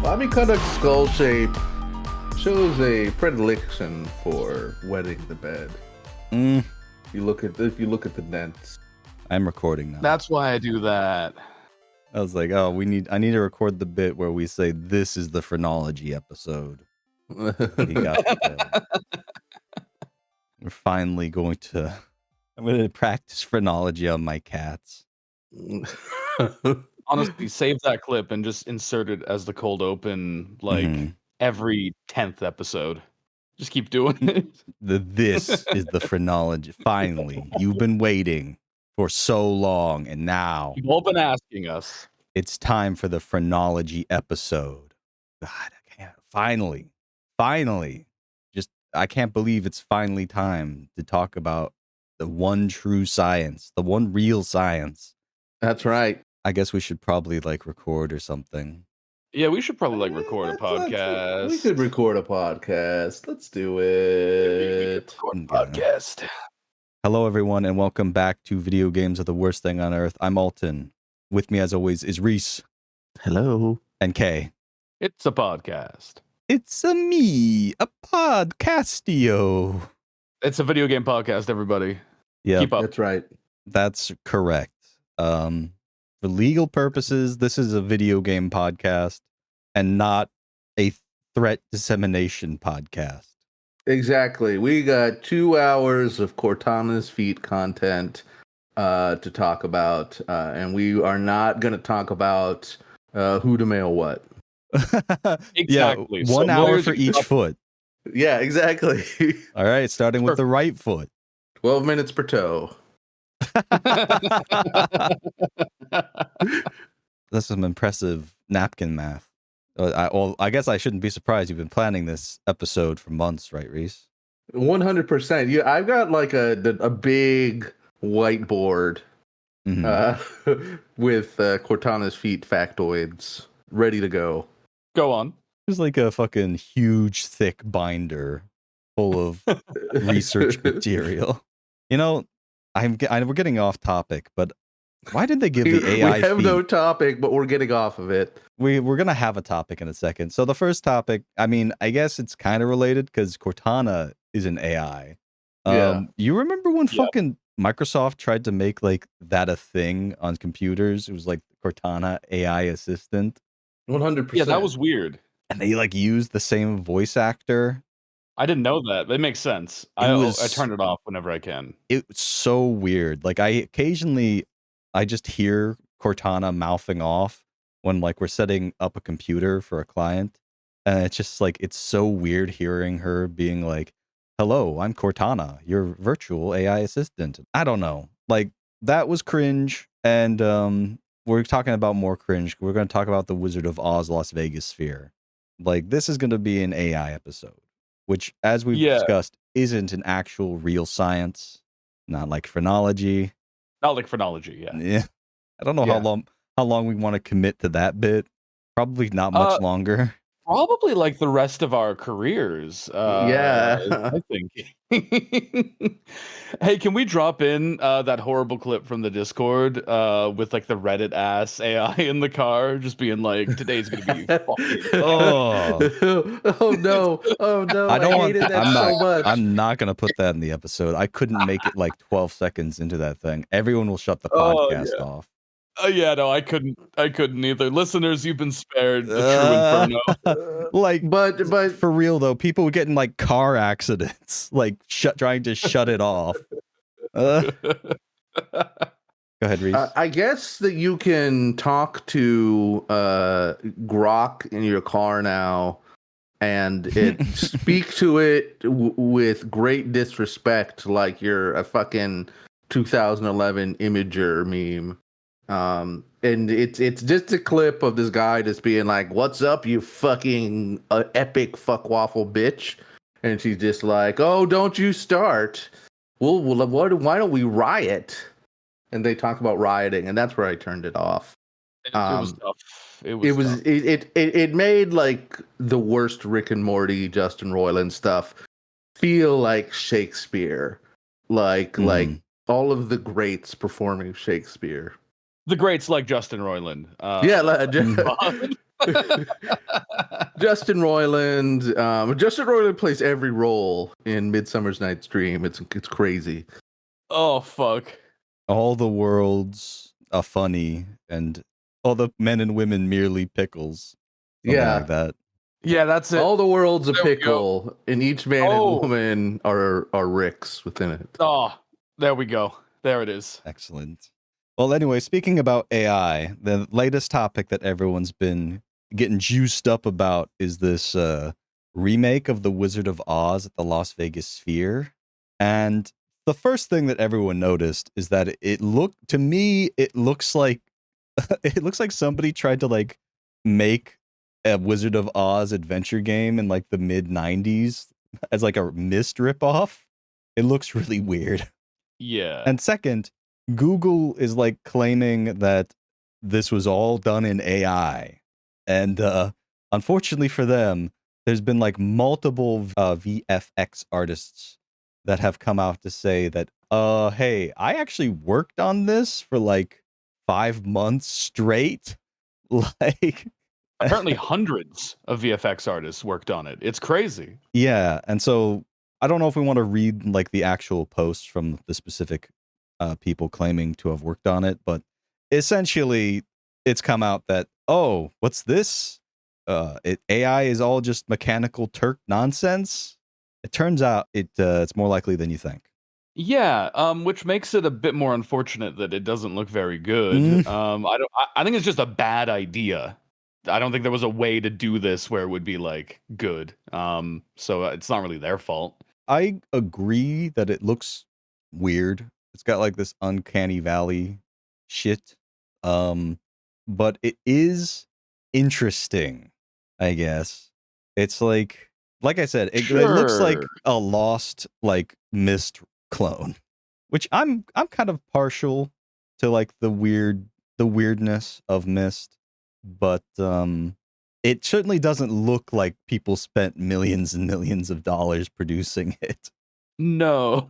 Bobby-Conduct skull shape shows a predilection for wetting the bed. Mm, If you look at the dents. I'm recording now. That's why I do that. I was like, oh, I need to record the bit where we say this is the phrenology episode. He got the bed. We're finally going to. I'm going to practice phrenology on my cats. Honestly, save that clip and just insert it as the cold open, like every 10th episode. Just keep doing it. This is the phrenology. Finally, you've been waiting for so long, and now You've all been asking us. it's time for the phrenology episode. God, I can't. Finally. Just, I can't believe it's finally time to talk about the one true science, the one real science. That's right. I guess we should probably record or something. Yeah, we should probably record a podcast. We could record a podcast. Let's do it. Podcast. Hello, everyone, and welcome back to Video Games Are the Worst Thing on Earth. I'm Alton. With me, as always, is Reese. Hello. And Kay. It's a podcast. It's me, a podcastio. It's a video game podcast, everybody. Yeah, Keep up. That's right. that's correct. For legal purposes, this is a video game podcast and not a threat dissemination podcast. Exactly. We got 2 hours of Cortana's feet content to talk about, and we are not going to talk about who to mail what. Exactly. Yeah, So 1 hour lawyers for are each up- foot. Yeah, exactly. All right, starting with the right foot. 12 minutes per toe. That's some impressive napkin math. I guess I shouldn't be surprised. You've been planning this episode for months, right, Reese? 100%. Yeah, I've got like a big whiteboard with Cortana's feet factoids ready to go. Go on. It's like a fucking huge, thick binder full of research material. You know, we're getting off topic, but why did they give the AI We have feet? no topic, but we're getting off of it. We're gonna have a topic in a second. So the first topic, I mean, I guess it's kind of related because Cortana is an AI. Yeah. You remember when Yeah. fucking Microsoft tried to make that a thing on computers? It was like Cortana AI assistant, 100%. Yeah, that was weird. and they used the same voice actor. I didn't know that. It makes sense. I turn it off whenever I can. It's so weird. I just hear Cortana mouthing off when we're setting up a computer for a client, and it's just it's so weird hearing her being like, "Hello, I'm Cortana, your virtual AI assistant." I don't know. That was cringe, and we're talking about more cringe. We're going to talk about the Wizard of Oz Las Vegas sphere. This is going to be an AI episode, which, as we've discussed, isn't an actual real science, not like phrenology. Not like phrenology, yeah. Yeah. I don't know how long we want to commit to that bit. Probably not much longer. Probably like the rest of our careers. Yeah. I think. Hey, can we drop in that horrible clip from the Discord with the Reddit ass AI in the car, just being like, "Today's gonna be fucking." Oh no! Oh no! I don't want. hated that so much. I'm not gonna put that in the episode. I couldn't make it 12 seconds into that thing. Everyone will shut the podcast off. Yeah, no, I couldn't either. Listeners, you've been spared the true inferno. But For real though, people were getting car accidents, trying to shut it off. Go ahead, Reese. I guess that you can talk to Grok in your car now, and it speak to it with great disrespect, like you're a fucking 2011 Imager meme. And it's just a clip of this guy just being like, "What's up, you fucking epic fuckwaffle bitch?" And she's just like, "Oh, don't you start. Well, why don't we riot?" And they talk about rioting, and that's where I turned it off. It was tough. It made the worst Rick and Morty, Justin Roiland stuff feel like Shakespeare, like all of the greats performing Shakespeare. The greats like Justin Roiland. Justin Roiland. Justin Roiland plays every role in Midsummer's Night's Dream. It's crazy. Oh fuck! All the worlds are funny, and all the men and women merely pickles. Something like that. Yeah, that's it. All the world's a There we go. pickle, and each man and woman are Ricks within it. Oh, there we go. There it is. Excellent. Well, anyway, speaking about AI, the latest topic that everyone's been getting juiced up about is this remake of The Wizard of Oz at the Las Vegas Sphere. And the first thing that everyone noticed is that it looks like it looks like somebody tried to like make a Wizard of Oz adventure game in like the mid 90s as like a Myst ripoff. It looks really weird. Yeah. And second, Google is like claiming that this was all done in AI. And unfortunately for them, there's been like multiple VFX artists that have come out to say that, hey, I actually worked on this for like 5 months straight. Like, apparently hundreds of VFX artists worked on it. It's crazy. Yeah, and so I don't know if we want to read like the actual posts from the specific people claiming to have worked on it, but essentially it's come out that, oh, what's this? AI is all just mechanical Turk nonsense. It turns out it's more likely than you think. Yeah, which makes it a bit more unfortunate that it doesn't look very good. I think it's just a bad idea. I don't think there was a way to do this where it would be like good. So it's not really their fault. I agree that it looks weird. It's got like this uncanny valley shit. But it is interesting, I guess. It's like I said, it looks like a lost like Myst clone, which I'm kind of partial to like the weirdness of Myst, but it certainly doesn't look like people spent millions and millions of dollars producing it. No.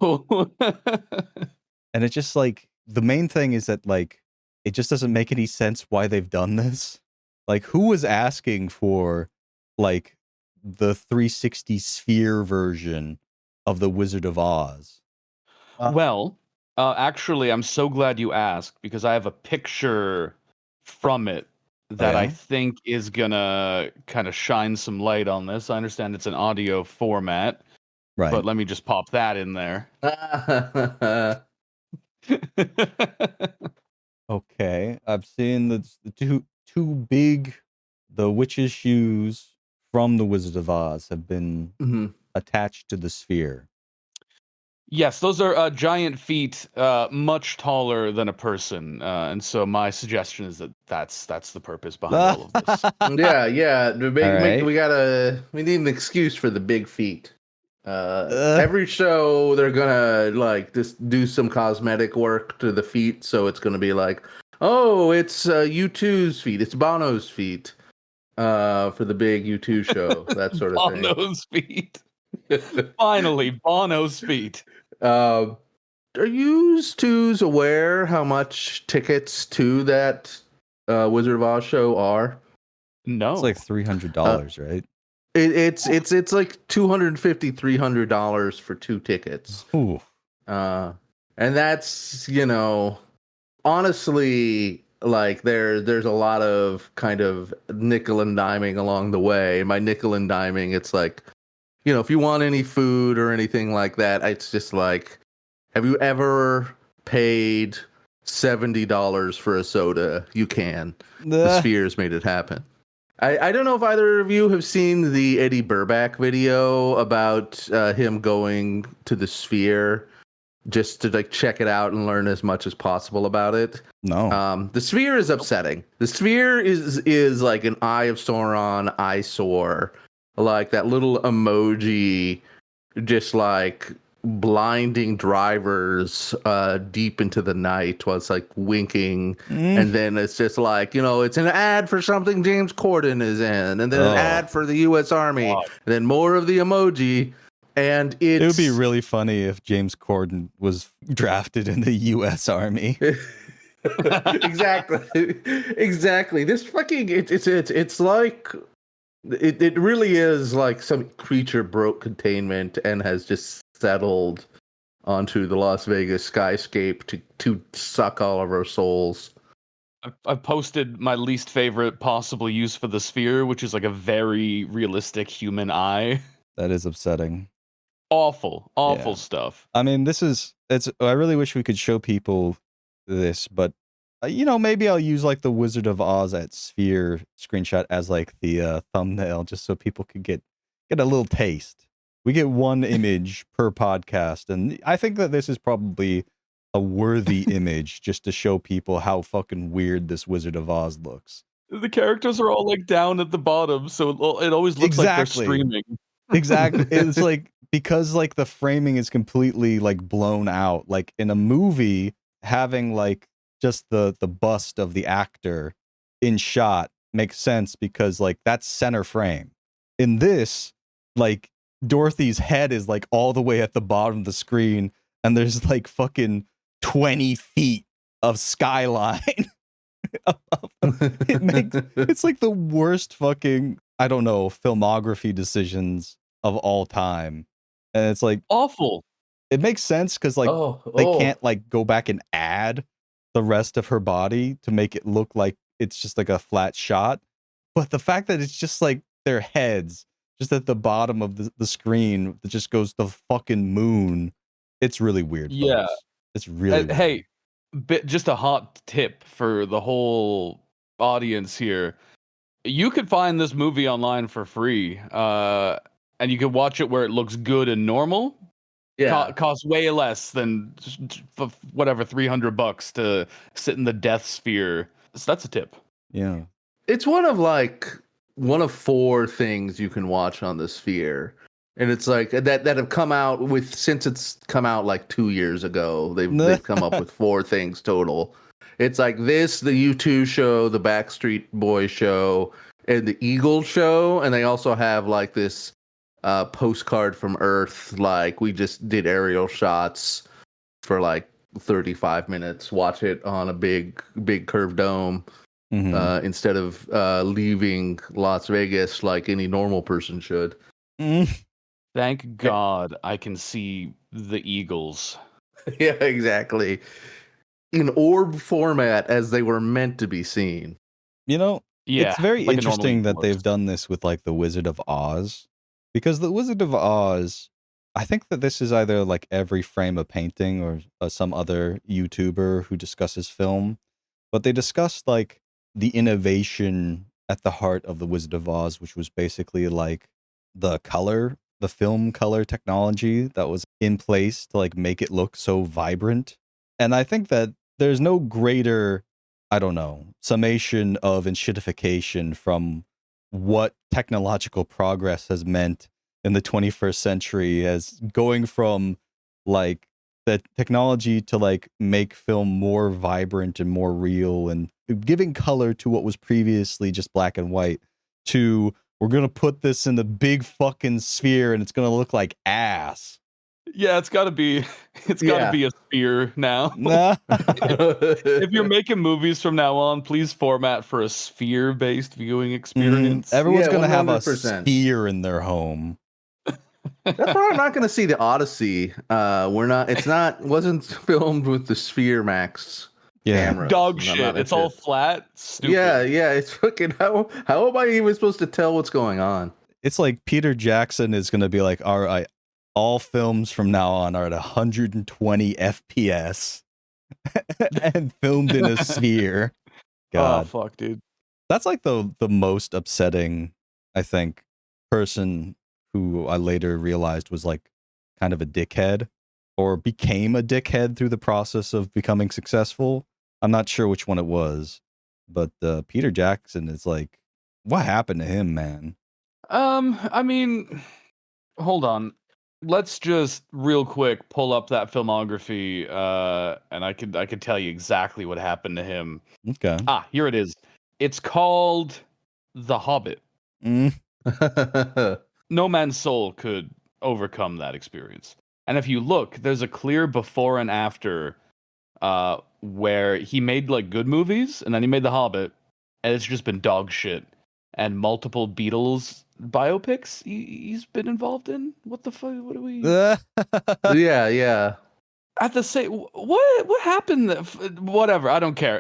And it's just like the main thing is that like it just doesn't make any sense why they've done this. Like, who was asking for like the 360 sphere version of the Wizard of Oz? Well, actually, I'm so glad you asked because I have a picture from it that I think is gonna kind of shine some light on this. I understand it's an audio format, right? But let me just pop that in there. Okay, I've seen the two big the witch's shoes from the Wizard of Oz have been attached to the sphere. Yes, those are giant feet, much taller than a person, and so my suggestion is that that's the purpose behind all of this. Yeah. Right. We need an excuse for the big feet. Every show they're gonna like just do some cosmetic work to the feet, so it's gonna be like, oh, it's U2's feet, it's Bono's feet, for the big U2 show, that sort of thing. Bono's feet. Finally, Bono's feet. Are you twos aware how much tickets to that Wizard of Oz show are? No, it's like $300, right? It's like $250, $300 for 2 tickets. Ooh. And that's, honestly, like there's a lot of kind of nickel and diming along the way. And by nickel and diming, it's like, if you want any food or anything like that, it's just like, have you ever paid $70 for a soda? You can. The Sphere's made it happen. I don't know if either of you have seen the Eddie Burback video about him going to the Sphere just to like check it out and learn as much as possible about it. No. The Sphere is upsetting. The Sphere is like an Eye of Sauron eyesore, like that little emoji, just like blinding drivers deep into the night while it's like winking, and then it's just like, it's an ad for something James Corden is in, and then an ad for the U.S. Army, and then more of the emoji. And it would be really funny if James Corden was drafted in the U.S. Army. Exactly. Exactly. This fucking it's like it really is like some creature broke containment and has just settled onto the Las Vegas skyscape to suck all of our souls. I've posted my least favorite possible use for the sphere, which is like a very realistic human eye. That is upsetting. Awful Yeah. stuff. I mean, I really wish we could show people this, but maybe I'll use like the Wizard of Oz at Sphere screenshot as like the thumbnail, just so people could get a little taste. We get one image per podcast, and I think that this is probably a worthy image just to show people how fucking weird this Wizard of Oz looks. The characters are all like down at the bottom, so it always looks like they're streaming. Exactly. It's like, because like the framing is completely like blown out. Like in a movie, having like just the bust of the actor in shot makes sense because like that's center frame. In this, like Dorothy's head is like all the way at the bottom of the screen, and there's like fucking 20 feet of skyline. It's like the worst fucking, I don't know, filmography decisions of all time. And it's like Awful. it makes sense because like they can't like go back and add the rest of her body to make it look like it's just like a flat shot. But the fact that it's just like their heads just at the bottom of the screen that just goes the fucking moon, it's really weird. Yeah. Folks. It's really weird. Hey, just a hot tip for the whole audience here. You could find this movie online for free, and you can watch it where it looks good and normal. Yeah. Costs way less than whatever $300 to sit in the death sphere. So that's a tip. Yeah. It's one of 4 things you can watch on the Sphere. And it's like that have come out since it's come out like 2 years ago. They've come up with 4 things total. It's like this, the U2 show, the Backstreet Boy show, and the Eagle show, and they also have like this postcard from Earth, like we just did aerial shots for like 35 minutes. Watch it on a big curved dome. Mhm. Instead of leaving Las Vegas like any normal person should. Thank God I can see the Eagles. Yeah, exactly. In orb format as they were meant to be seen. Yeah, it's very like interesting that they've done this with like the Wizard of Oz, because the Wizard of Oz, I think that this is either like Every Frame a Painting or some other YouTuber who discusses film, but they discussed like the innovation at the heart of the Wizard of Oz, which was basically like the film color technology that was in place to like make it look so vibrant. And I think that there's no greater, I don't know, summation of enshittification from what technological progress has meant in the 21st century, as going from like the technology to like make film more vibrant and more real and giving color to what was previously just black and white, to we're going to put this in the big fucking sphere and it's going to look like ass. Yeah, it's got to be a sphere now. Nah. If you're making movies from now on, please format for a sphere-based viewing experience. Everyone's going to have a 100%. sphere in their home. That's why I'm not going to see the Odyssey. Wasn't filmed with the Sphere Max cameras. Dog shit. It's all flat. Stupid. Yeah. It's fucking. How am I even supposed to tell what's going on? It's like Peter Jackson is going to be like, all right, all films from now on are at 120 FPS and filmed in a sphere. God. Oh, fuck, dude. That's like the most upsetting, I think, person who I later realized was like kind of a dickhead, or became a dickhead through the process of becoming successful. I'm not sure which one it was, but Peter Jackson is like, what happened to him, man? I mean, hold on. Let's just real quick pull up that filmography, and I could tell you exactly what happened to him. Okay. Here it is. It's called The Hobbit. No man's soul could overcome that experience. And if you look, there's a clear before and after where he made like good movies, and then he made The Hobbit, and it's just been dog shit. And multiple Beatles biopics he's been involved in. What the fuck? What do we? Yeah. At the same, what happened? Whatever, I don't care.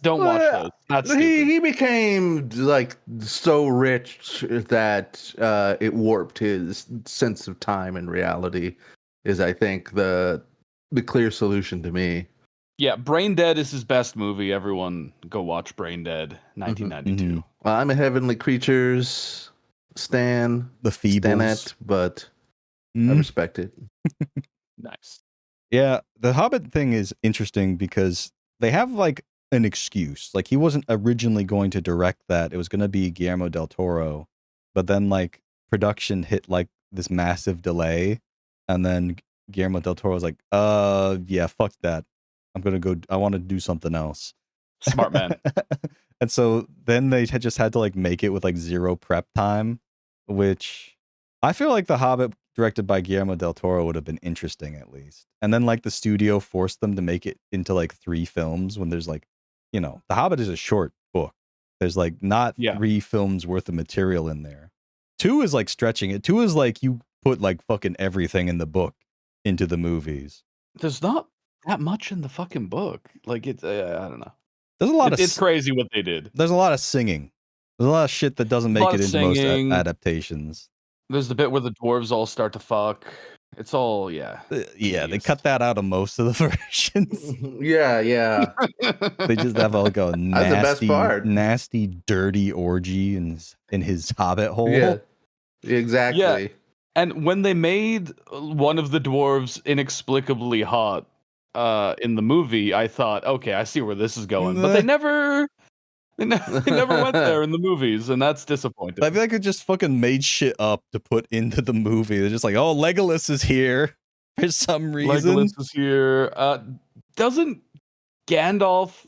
Don't watch those. That's stupid. He became like so rich that it warped his sense of time and reality. Is I think the clear solution to me. Yeah, Brain Dead is his best movie. Everyone go watch Brain Dead, 1992. I'm a Heavenly Creatures stan, the Feebles, Stanet, but I respect it. Nice. Yeah, the Hobbit thing is interesting because they have like an excuse. Like he wasn't originally going to direct that. It was going to be Guillermo del Toro, but then like production hit like this massive delay, and then Guillermo del Toro was like, yeah, fuck that. I want to do something else." Smart man. And so then they just had to like make it with like zero prep time, which I feel like The Hobbit directed by Guillermo del Toro would have been interesting at least. And then like the studio forced them to make it into like 3 films when there's like, The Hobbit is a short book. There's like not 3 films worth of material in there. 2 is like stretching it. 2 is like you put like fucking everything in the book into the movies. There's not that much in the fucking book. Like it's, I don't know. There's a lot it's crazy what they did. There's a lot of singing. There's a lot of shit that doesn't make it into most adaptations. There's the bit where the dwarves all start to fuck. It's all, they cut that out of most of the versions. Yeah. They just have like a nasty, the best part. Nasty, dirty orgy in his hobbit hole. Yeah, exactly. Yeah. And when they made one of the dwarves inexplicably hot in the movie, I thought, okay, I see where this is going. But they never went there in the movies, and that's disappointing. I feel like it just fucking made shit up to put into the movie. They're just like, oh, Legolas is here for some reason. Legolas is here. Doesn't Gandalf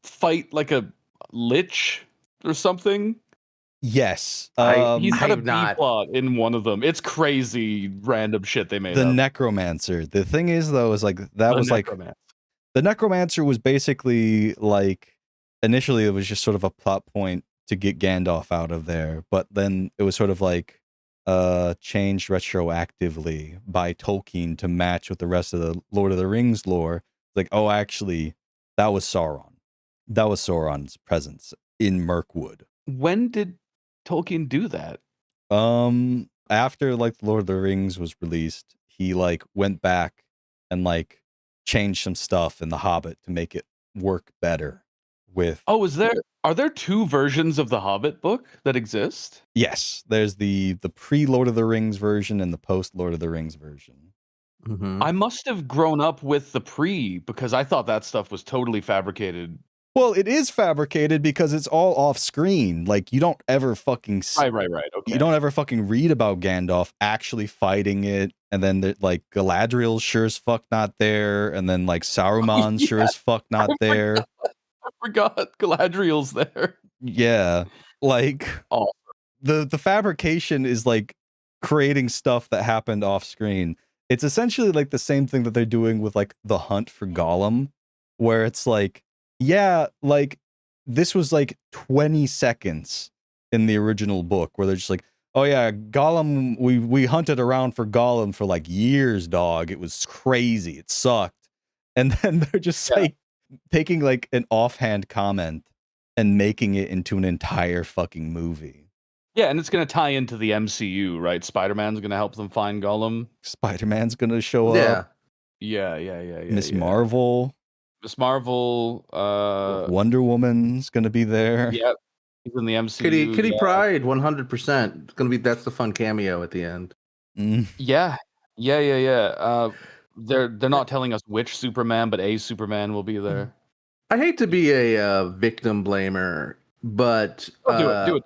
fight like a lich or something? Yes. He's got a B-plot in one of them. It's crazy random shit they made The up. Necromancer. The thing is, though, is like, the Necromancer was basically like, initially it was just sort of a plot point to get Gandalf out of there, but then it was sort of like changed retroactively by Tolkien to match with the rest of the Lord of the Rings lore. Like, oh, actually, that was Sauron. That was Sauron's presence in Mirkwood. When did Tolkien do that? After like Lord of the Rings was released, he like went back and like changed some stuff in The Hobbit to make it work better with. Oh, are there 2 versions of the Hobbit book that exist? Yes, there's the pre-Lord of the Rings version and the post-Lord of the Rings version. Mm-hmm. I must have grown up with the pre, because I thought that stuff was totally fabricated. Well, it is fabricated because it's all off screen. Like, you don't ever fucking right. Okay. You don't ever fucking read about Gandalf actually fighting it, and then like Galadriel's sure as fuck not there, and then like Saruman's sure as fuck not there. I forgot Galadriel's there. Yeah, like the fabrication is like creating stuff that happened off screen. It's essentially like the same thing that they're doing with like the hunt for Gollum, where it's like, yeah, like this was like 20 seconds in the original book where they're just like, oh yeah, Gollum, we hunted around for Gollum for like years, dog. It was crazy. It sucked. And then they're just like taking like an offhand comment and making it into an entire fucking movie. Yeah, and it's going to tie into the MCU, right? Spider-Man's going to help them find Gollum. Spider-Man's going to show up. Yeah. Miss Marvel. Wonder Woman's going to be there. Yep. He's in the MCU. Kitty Pryde, 100%. It's gonna be that's the fun cameo at the end. Yeah. They're not telling us which Superman, but a Superman will be there. I hate to be a victim blamer, but do it.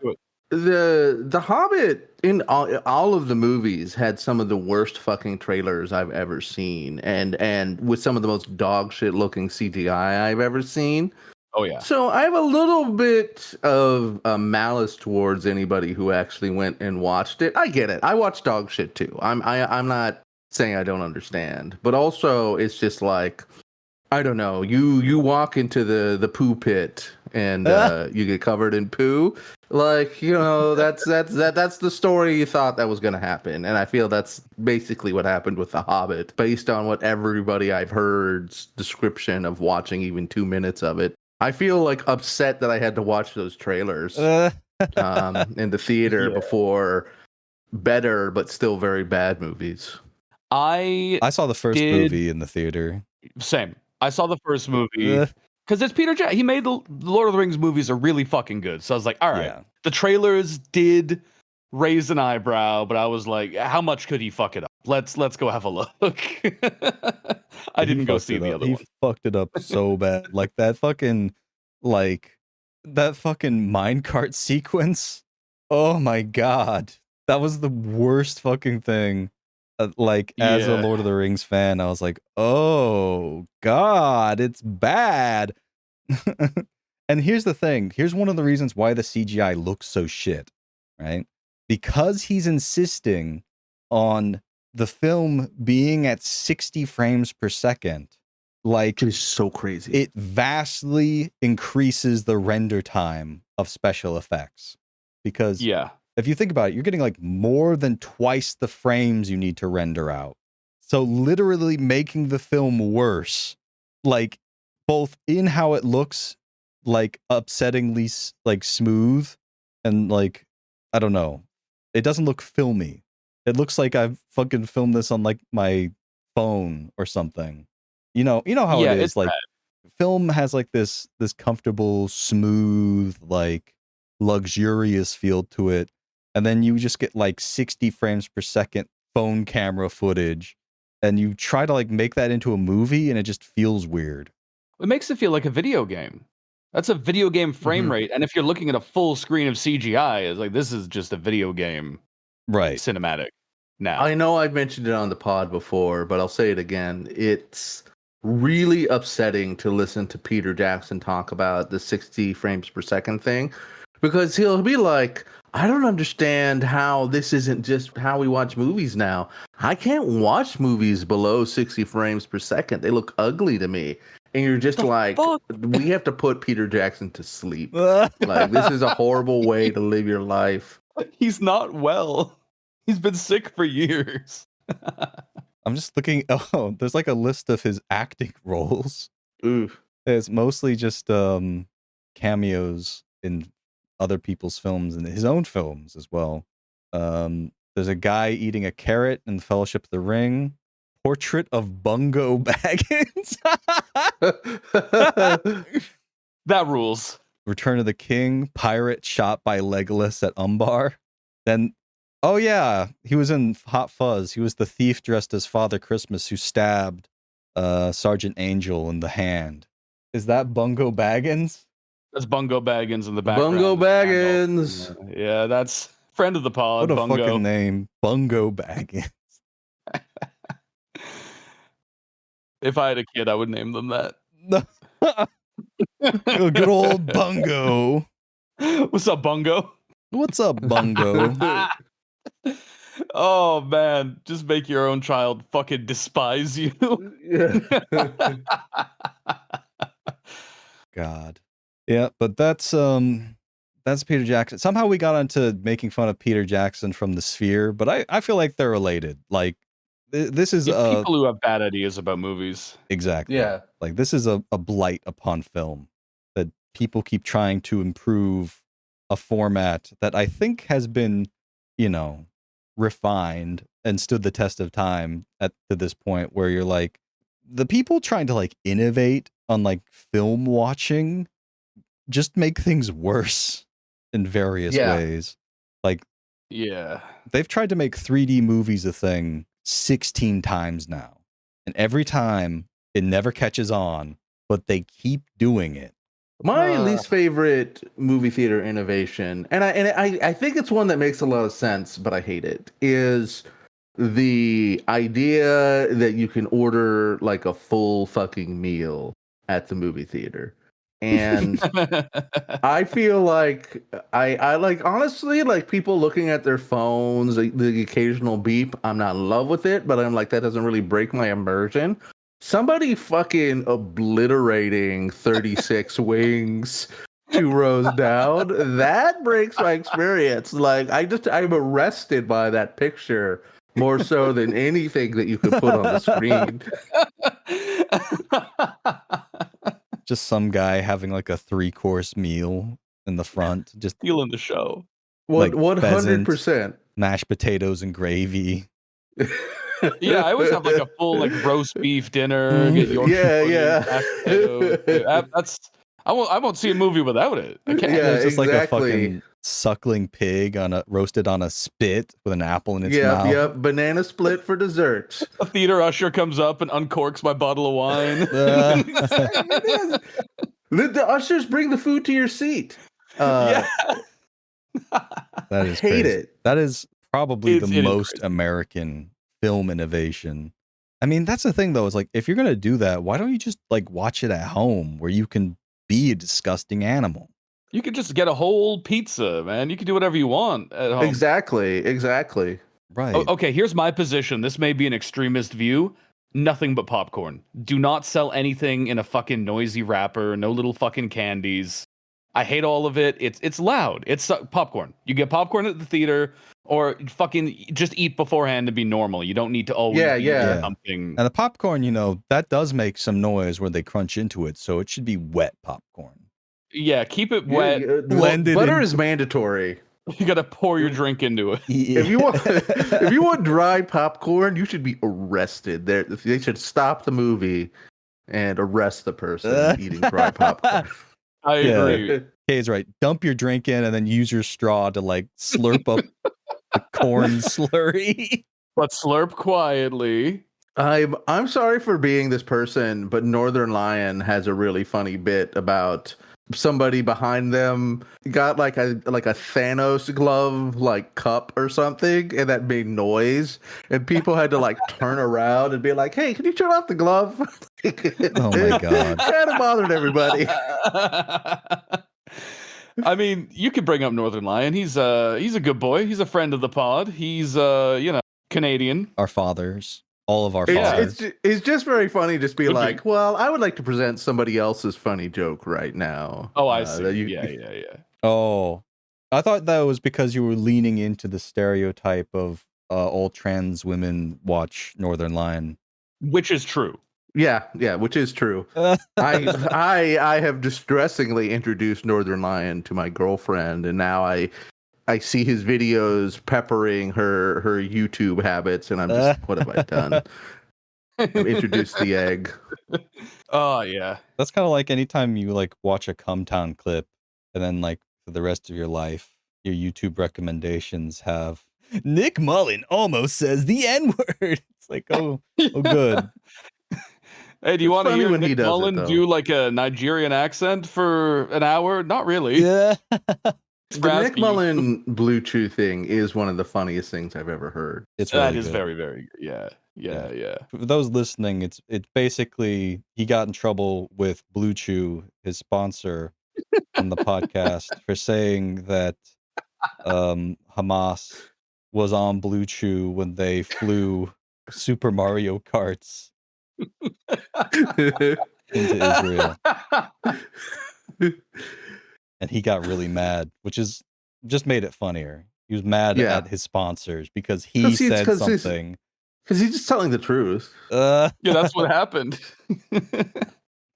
The Hobbit in all of the movies had some of the worst fucking trailers I've ever seen, and with some of the most dog shit looking CGI I've ever seen. Oh yeah. So I have a little bit of malice towards anybody who actually went and watched it. I get it. I watch dog shit too. I'm not saying I don't understand, but also it's just like I don't know. You walk into the poo pit and you get covered in poo. Like, that's the story you thought that was going to happen. And I feel that's basically what happened with The Hobbit, based on what everybody I've heard's description of watching even 2 minutes of it. I feel like upset that I had to watch those trailers in the theater before better but still very bad movies. I saw the first movie in the theater. Same. I saw the first movie because it's Peter Jackson. He made the Lord of the Rings movies are really fucking good. So I was like, all right. Yeah. The trailers did raise an eyebrow, but I was like, how much could he fuck it up? Let's go have a look. I didn't go see the other one. He fucked it up so bad. Like that fucking minecart sequence. Oh my god. That was the worst fucking thing. As a Lord of the Rings fan, I was like, oh god, it's bad. And here's the thing. Here's one of the reasons why the CGI looks so shit, right? Because he's insisting on the film being at 60 frames per second. Like, it's so crazy. It vastly increases the render time of special effects. Because if you think about it, you're getting like more than twice the frames you need to render out. So literally making the film worse, like both in how it looks, like upsettingly like smooth, and like, I don't know, it doesn't look filmy. It looks like I've fucking filmed this on like my phone or something. You know how it is. Like film has like this comfortable, smooth, like luxurious feel to it. And then you just get like 60 frames per second phone camera footage, and you try to like make that into a movie, and it just feels weird. It makes it feel like a video game. That's a video game frame rate. And if you're looking at a full screen of CGI, it's like, this is just a video game cinematic now. I know I've mentioned it on the pod before, but I'll say it again. It's really upsetting to listen to Peter Jackson talk about the 60 frames per second thing, because he'll be like, I don't understand how this isn't just how we watch movies now. I can't watch movies below 60 frames per second. They look ugly to me. And you're just we have to put Peter Jackson to sleep. Like, this is a horrible way to live your life. He's not well. He's been sick for years. I'm just looking. Oh, there's like a list of his acting roles. Oof. It's mostly just cameos in other people's films and his own films as well. There's a guy eating a carrot in Fellowship of the Ring. Portrait of Bungo Baggins. That rules. Return of the King. Pirate shot by Legolas at Umbar. Then, oh yeah, he was in Hot Fuzz. He was the thief dressed as Father Christmas who stabbed Sergeant Angel in the hand. Is that Bungo Baggins? That's Bungo Baggins in the background. Bungo Baggins. Yeah, that's friend of the pod. What a Bungo. fucking name, Bungo Baggins. If I had a kid, I would name them that. Good old Bungo. What's up, Bungo? What's up, Bungo? Oh man, just make your own child fucking despise you. God. Yeah, but that's Peter Jackson. Somehow we got onto making fun of Peter Jackson from The Sphere, but I feel like they're related. Like, this is people who have bad ideas about movies. Exactly. Yeah. Like, this is a blight upon film, that people keep trying to improve a format that I think has been, refined and stood the test of time to this point, where you're like, the people trying to like innovate on like film watching just make things worse in various ways. Like, they've tried to make 3D movies a thing 16 times now, and every time it never catches on, but they keep doing it. My least favorite movie theater innovation, and I think it's one that makes a lot of sense, but I hate it, is the idea that you can order like a full fucking meal at the movie theater. And I feel like I like, honestly, like, people looking at their phones, the occasional beep, I'm not in love with it, but I'm like, that doesn't really break my immersion. somebody fucking obliterating 36 wings 2 rows down. That breaks my experience. Like I'm arrested by that picture more so than anything that you could put on the screen. Just some guy having like a 3-course meal in the front, just Stealing the show. like 100%. mashed potatoes and gravy. Yeah, I always have like a full like roast beef dinner. Get Yorkshire pudding, mashed potatoes. That's I won't see a movie without it. I can't. Yeah, It's just like a exactly. fucking suckling pig roasted on a spit with an apple in its Yep, mouth. yep. Banana split for dessert. A theater usher comes up and uncorks my bottle of wine. It is. The ushers bring the food to your seat. Yeah. That is hate crazy. it. That is probably It the is most crazy. American film innovation. I mean, that's the thing though, is like if you're gonna do that, why don't you just like watch it at home where you can be a disgusting animal? You could just get a whole pizza, man. You can do whatever you want at home. Exactly. Right. Okay, here's my position. This may be an extremist view. Nothing but popcorn. Do not sell anything in a fucking noisy wrapper. No little fucking candies. I hate all of it. It's loud. It's popcorn. You get popcorn at the theater, or fucking just eat beforehand to be normal. You don't need to always Yeah. eat something. And the popcorn, that does make some noise when they crunch into it, so it should be wet popcorn. Yeah, keep it wet. Blended butter in. is mandatory. You gotta pour your drink into it. If you want dry popcorn, you should be arrested. They should stop the movie and arrest the person eating dry popcorn. I agree. Okay, it's right. Dump your drink in and then use your straw to like slurp up the corn slurry. But slurp quietly. I'm sorry for being this person, but Northern Lion has a really funny bit about somebody behind them got like a Thanos glove like cup or something, and that made noise, and people had to like turn around and be like, "Hey, can you turn off the glove?" Oh my god! Kind of bothered everybody. I mean, you could bring up Northern Lion. He's a good boy. He's a friend of the pod. He's Canadian. Our fathers. All of our fathers. It's just very funny. Just be like, well, I would like to present somebody else's funny joke right now. Oh, I see. Yeah. Oh, I thought that was because you were leaning into the stereotype of all trans women watch Northern Lion, which is true. Yeah, which is true. I have distressingly introduced Northern Lion to my girlfriend, and now I see his videos peppering her YouTube habits, and I'm just, what have I done? I've introduced the egg. Oh, yeah. That's kind of like anytime you like watch a Cumtown clip, and then like for the rest of your life, your YouTube recommendations have Nick Mullen almost says the N-word. It's like, oh good. Hey, do you want to hear Nick Mullen do like a Nigerian accent for an hour? Not really. Yeah. The Nick Mullen Blue Chew thing is one of the funniest things I've ever heard. It's really that is good. very, very good. Yeah. For those listening, it's basically he got in trouble with Blue Chew, his sponsor on the podcast, for saying that Hamas was on Blue Chew when they flew Super Mario Karts into Israel. And he got really mad, which is just made it funnier. He was mad at his sponsors because he said something. Because he's just telling the truth. Yeah, that's what happened.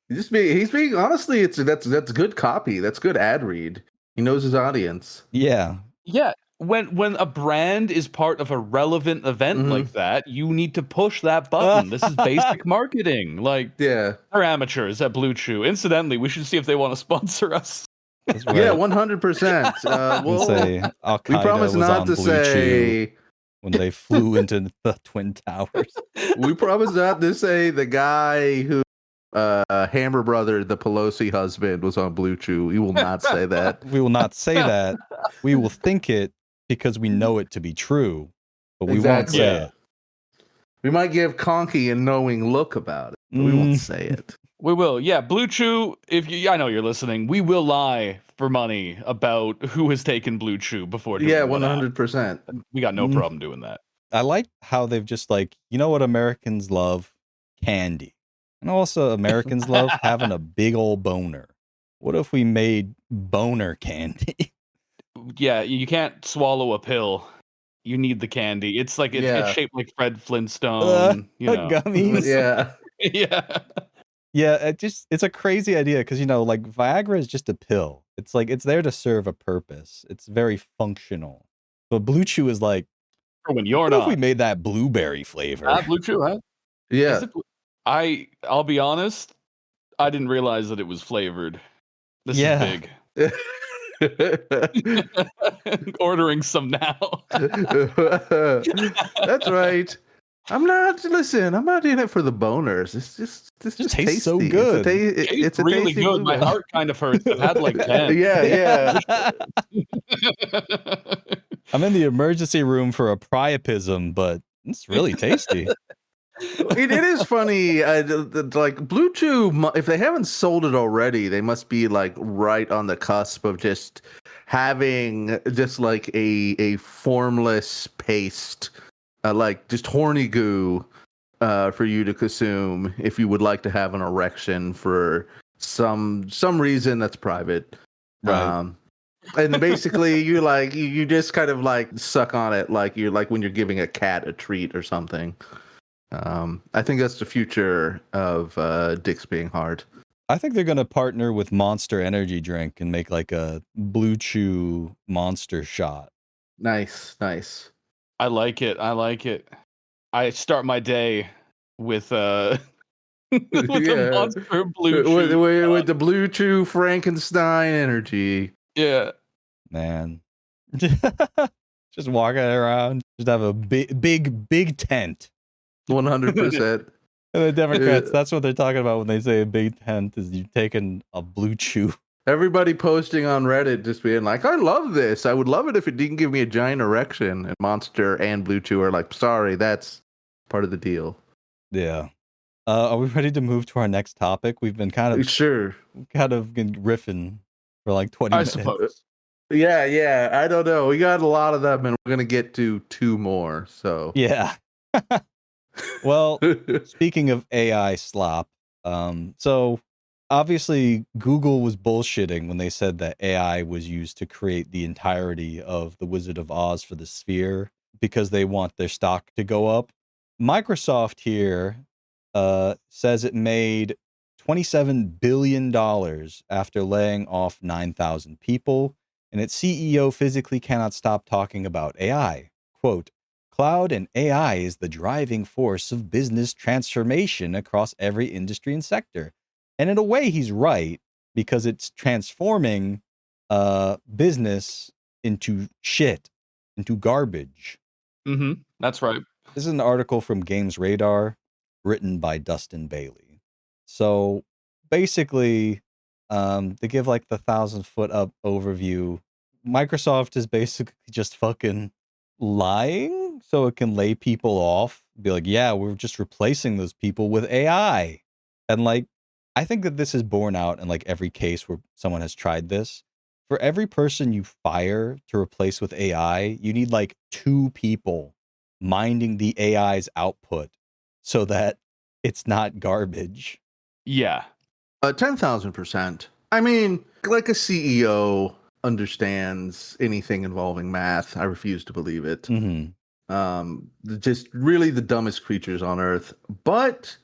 He's being honestly, that's good copy. That's good ad read. He knows his audience. Yeah. Yeah. When a brand is part of a relevant event like that, you need to push that button. This is basic marketing. Like, they're amateurs at Blue Chew. Incidentally, we should see if they want to sponsor us. Right. Yeah, 100%. Al-Qaeda we promise was not on to Blue say Chew when they flew into the Twin Towers. We promise not to say the guy who Hammer Brother, the Pelosi husband, was on Blue Chew. We will not say that. We will not say that. We will think it because we know it to be true, but we won't say it. We might give Conky a knowing look about it, but we won't say it. We will. Yeah, Blue Chew, I know you're listening, we will lie for money about who has taken Blue Chew before doing 100%. We got no problem doing that. I like how they've just like, you know what Americans love? Candy. And also, Americans love having a big old boner. What if we made boner candy? Yeah, you can't swallow a pill. You need the candy. It's like it's Yeah. shaped like Fred Flintstone. Gummies. Yeah. Yeah. Yeah, it's a crazy idea because like Viagra is just a pill. It's like it's there to serve a purpose. It's very functional. But Blue Chew is like, For when you're what if we not. made that blueberry flavor? Blue Chew, huh? Yeah. Is it? I'll be honest. I didn't realize that it was flavored. This is Yeah. big. Ordering some now. That's right. I'm not in it for the boners. It's just tastes tasty. so good. It's a really tasty good. My blueberry. heart kind of hurts. I've had like 10. Yeah. I'm in the emergency room for a priapism, but it's really tasty. It is funny. Like Blue Chew, if they haven't sold it already, they must be like right on the cusp of just having just like a formless paste, like just horny goo, for you to consume if you would like to have an erection for some reason that's private. Right. And basically you just kind of like suck on it like you're like when you're giving a cat a treat or something. I think that's the future of dicks being hard. I think they're gonna partner with Monster Energy drink and make like a Blue Chew monster shot. Nice. I like it. I start my day with a Monster Blue Chew. With the Blue Chew Frankenstein energy. Yeah. Man. Just walking around, just have a big tent. 100%. And the Democrats, that's what they're talking about when they say a big tent is you taking a Blue Chew. Everybody posting on Reddit just being like, I love this. I would love it if it didn't give me a giant erection. And Monster and Blue Chew are like, sorry, that's part of the deal. Yeah. Are we ready to move to our next topic? We've been kind of riffing for like 20 minutes. I suppose. Yeah. I don't know. We got a lot of them, and we're gonna get to 2 more. So yeah. Well, speaking of AI slop, so obviously Google was bullshitting when they said that AI was used to create the entirety of The Wizard of Oz for the Sphere because they want their stock to go up. Microsoft here says it made $27 billion after laying off 9,000 people, and its CEO physically cannot stop talking about AI. Quote, cloud and AI is the driving force of business transformation across every industry and sector. And in a way, he's right, because it's transforming business into shit, into garbage. Mm-hmm. That's right. This is an article from Games Radar written by Dustin Bailey. So basically, to give like the 1,000-foot up overview, Microsoft is basically just fucking lying so it can lay people off. Be like, yeah, we're just replacing those people with AI. And like, I think that this is borne out in like every case where someone has tried this. For every person you fire to replace with AI, you need like 2 people minding the AI's output so that it's not garbage. Yeah. 10,000%. I mean, like a CEO understands anything involving math. I refuse to believe it. Just really the dumbest creatures on earth. But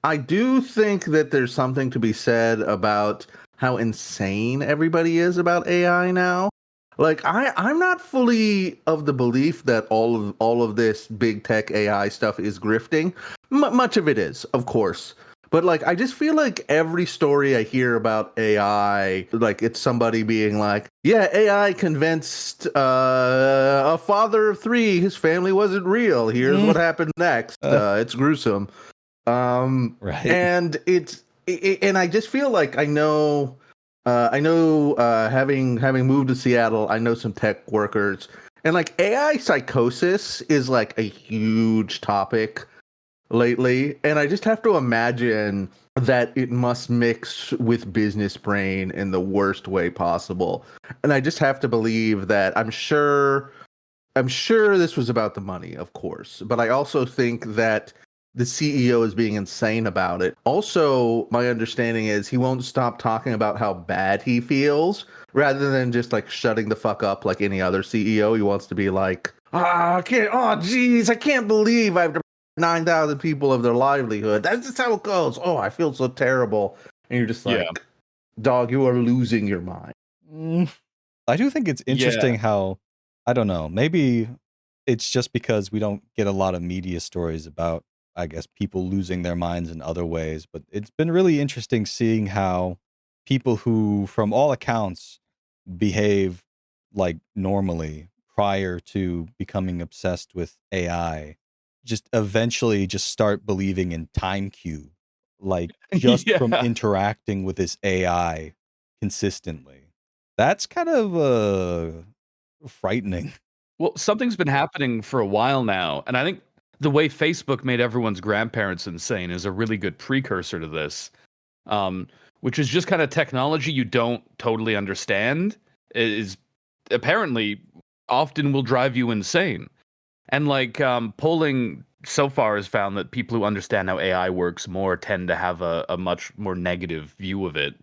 I do think that there's something to be said about how insane everybody is about AI now. Like I'm not fully of the belief that all of this big tech AI stuff is grifting. Much of it is, of course. But like I just feel like every story I hear about AI, like it's somebody being like, yeah, AI convinced a father of 3 his family wasn't real. Here's what happened next. It's gruesome. Right. And and I just feel like I know having moved to Seattle, I know some tech workers, and like AI psychosis is like a huge topic lately, and I just have to imagine that it must mix with business brain in the worst way possible. And I just have to believe that I'm sure this was about the money, of course, but I also think that the CEO is being insane about it. Also, my understanding is he won't stop talking about how bad he feels rather than just like shutting the fuck up like any other CEO. He wants to be like, I can't, oh, geez, I can't believe I've 9,000 people of their livelihood. That's just how it goes. Oh, I feel so terrible. And you're just like, dog, you are losing your mind. I do think it's interesting Yeah. how, I don't know, maybe it's just because we don't get a lot of media stories about, I guess, people losing their minds in other ways. But it's been really interesting seeing how people who, from all accounts, behave like normally prior to becoming obsessed with AI, just eventually just start believing in time cube, like just from Yeah. interacting with this AI consistently. That's kind of frightening. Well, something's been happening for a while now, and I think the way Facebook made everyone's grandparents insane is a really good precursor to this. Um, which is just kind of technology you don't totally understand is apparently often will drive you insane. And like polling so far has found that people who understand how AI works more tend to have a much more negative view of it.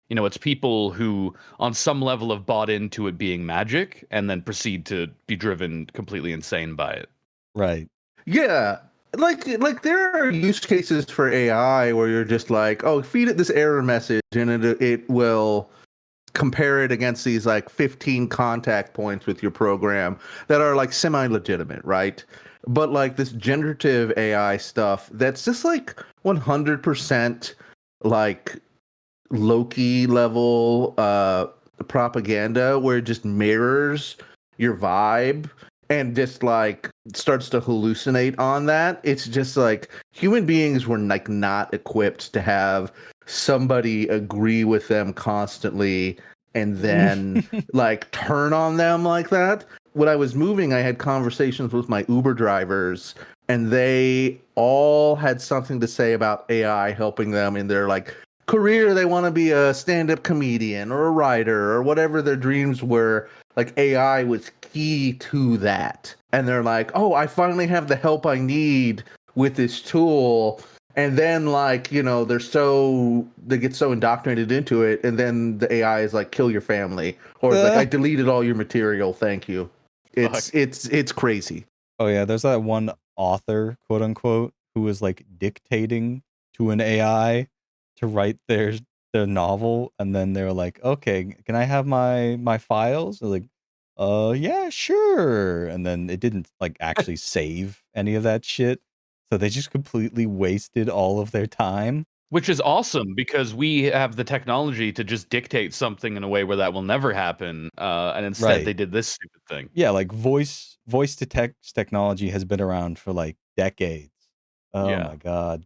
You know, it's people who on some level have bought into it being magic and then proceed to be driven completely insane by it. Right. Yeah. Like there are use cases for AI where you're just like, oh, feed it this error message and it will compare it against these like 15 contact points with your program that are like semi-legitimate, right? But like this generative AI stuff that's just like 100% like Loki level propaganda where it just mirrors your vibe and just like starts to hallucinate on that. It's just like human beings were like not equipped to have somebody agree with them constantly and then like turn on them like that. When I was moving, I had conversations with my Uber drivers and they all had something to say about AI helping them in their like career. They want to be a stand-up comedian or a writer or whatever their dreams were. Like AI was key to that. And they're like, oh, I finally have the help I need with this tool. And then like, you know, they get so indoctrinated into it, and then the AI is like, kill your family. Or it's like, I deleted all your material, thank you. It's crazy. Oh yeah, there's that one author, quote unquote, who was like dictating to an AI to write their novel, and then they were like, "Okay, can I have my files?" They're like, yeah, sure." And then it didn't like actually save any of that shit, so they just completely wasted all of their time. Which is awesome because we have the technology to just dictate something in a way where that will never happen. And instead they Right. did this stupid thing. Yeah, like voice to text technology has been around for like decades. Oh Yeah. my god.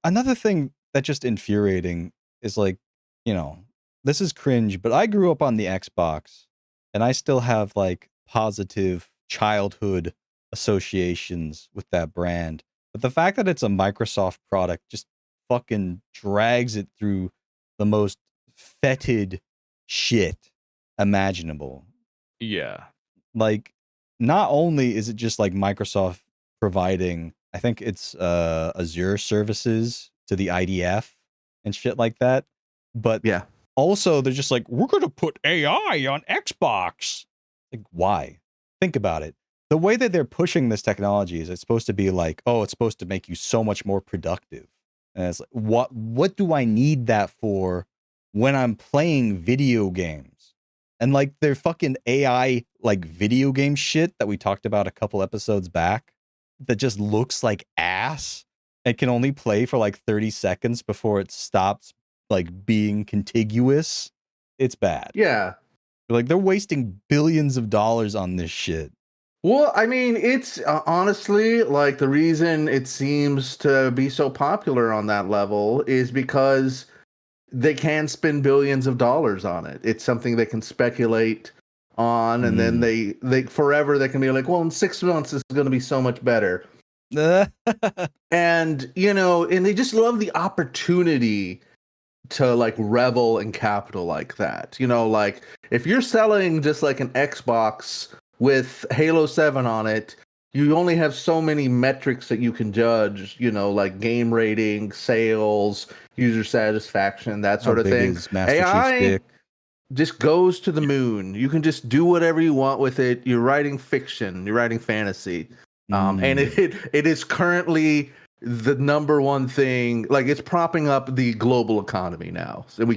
Another thing that's just infuriating is like, you know, this is cringe, but I grew up on the Xbox and I still have like positive childhood associations with that brand. But the fact that it's a Microsoft product just fucking drags it through the most fetid shit imaginable. Yeah. Like, not only is it just like Microsoft providing, I think it's Azure services to the IDF and shit like that, but Yeah. also they're just like, we're gonna put AI on Xbox. Like, why? Think about it. The way that they're pushing this technology is it's supposed to be like, oh, it's supposed to make you so much more productive. And it's like, what do I need that for when I'm playing video games? And like their fucking AI like video game shit that we talked about a couple episodes back that just looks like ass and can only play for like 30 seconds before it stops like being contiguous. It's bad. Yeah. Like they're wasting billions of dollars on this shit. Well, I mean, it's honestly like the reason it seems to be so popular on that level is because they can spend billions of dollars on it. It's something they can speculate on, and then they forever they can be like, well, in 6 months this is going to be so much better. And you know, and they just love the opportunity to like revel in capital like that. You know, like if you're selling just like an Xbox with Halo 7 on it, you only have so many metrics that you can judge, like game rating, sales, user satisfaction, that How sort of big thing. is Master Chief's AI dick? just goes to the moon. You can just do whatever you want with it. You're writing fiction, you're writing fantasy. And it is currently the number one thing. Like, it's propping up the global economy now. So we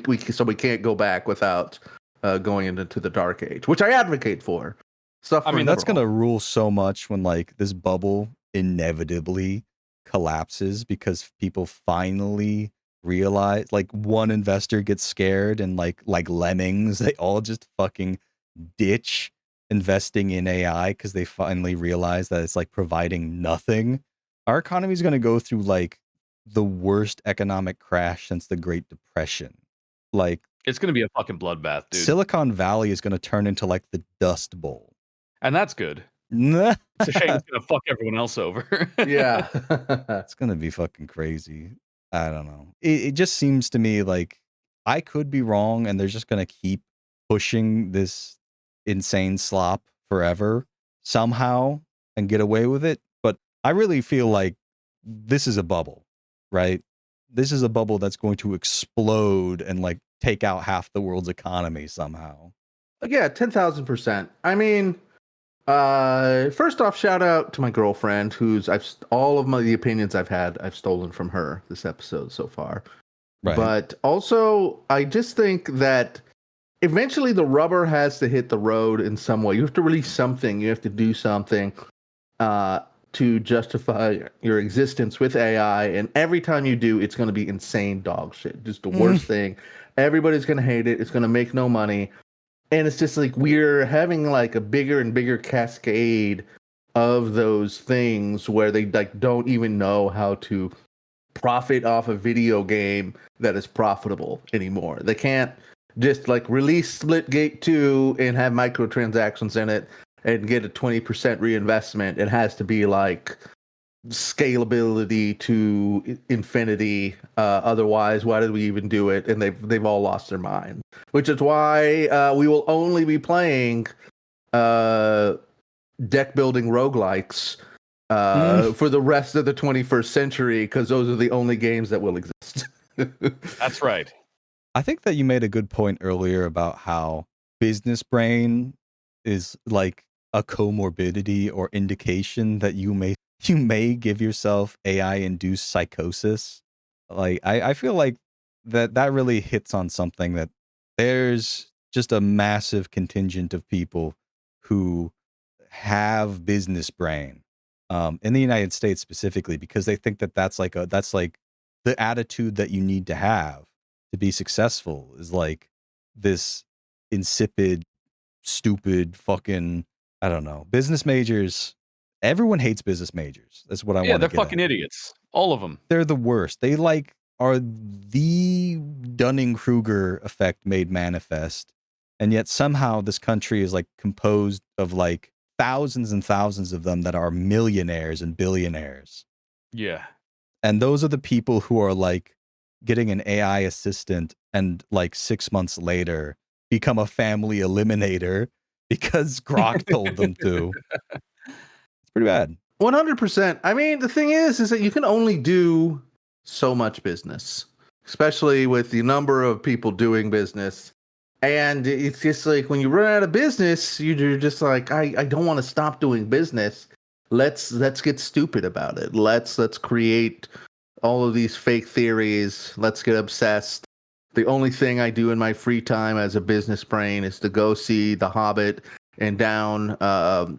can't go back without going into the dark age, which I advocate for. Stuff. I mean, that's gonna rule so much when like this bubble inevitably collapses because people finally realize, like, one investor gets scared and like lemmings, they all just fucking ditch investing in AI because they finally realize that it's like providing nothing. Our economy is gonna go through like the worst economic crash since the Great Depression. Like, It's gonna be a fucking bloodbath, dude. Silicon Valley is gonna turn into like the Dust Bowl. And that's good. It's It's a shame it's gonna fuck everyone else over. Yeah. It's gonna be fucking crazy. I don't know. It just seems to me like I could be wrong, and they're just gonna keep pushing this insane slop forever somehow and get away with it. But I really feel like this is a bubble, right? This is a bubble that's going to explode and like take out half the world's economy somehow. Yeah, 10,000%. I mean, first off, shout out to my girlfriend, who's all of the opinions I've had, I've stolen from her this episode so far. Right. But also, I just think that eventually the rubber has to hit the road in some way. You have to release something. You have to do something to justify your existence with AI. And every time you do, it's going to be insane dog shit. Just the worst thing. Everybody's going to hate it. It's going to make no money. And it's just like we're having like a bigger and bigger cascade of those things where they like don't even know how to profit off a video game that is profitable anymore. They can't just like release Splitgate 2 and have microtransactions in it and get a 20% reinvestment. It has to be like scalability to infinity. Otherwise, why did we even do it? And they've all lost their mind. Which is why we will only be playing deck building roguelikes for the rest of the 21st century, because those are the only games that will exist. That's right. I think that you made a good point earlier about how business brain is like a comorbidity or indication that you may give yourself AI-induced psychosis. Like, I feel like that really hits on something, that there's just a massive contingent of people who have business brain in the United States specifically, because they think that that's like the attitude that you need to have to be successful, is like this insipid, stupid fucking, I don't know, business majors. Everyone hates business majors. That's what I want to get Yeah, they're fucking idiots. All of them. They're the worst. They like are the Dunning-Kruger effect made manifest. And yet somehow this country is like composed of like thousands and thousands of them that are millionaires and billionaires. Yeah. And those are the people who are like getting an AI assistant and like 6 months later become a family eliminator because Grok told them to. It's pretty bad. 100%. I mean, the thing is that you can only do so much business, especially with the number of people doing business. And it's just like when you run out of business, you're just like, I don't want to stop doing business. Let's get stupid about it. Let's create all of these fake theories. Let's get obsessed. The only thing I do in my free time as a business brain is to go see The Hobbit and down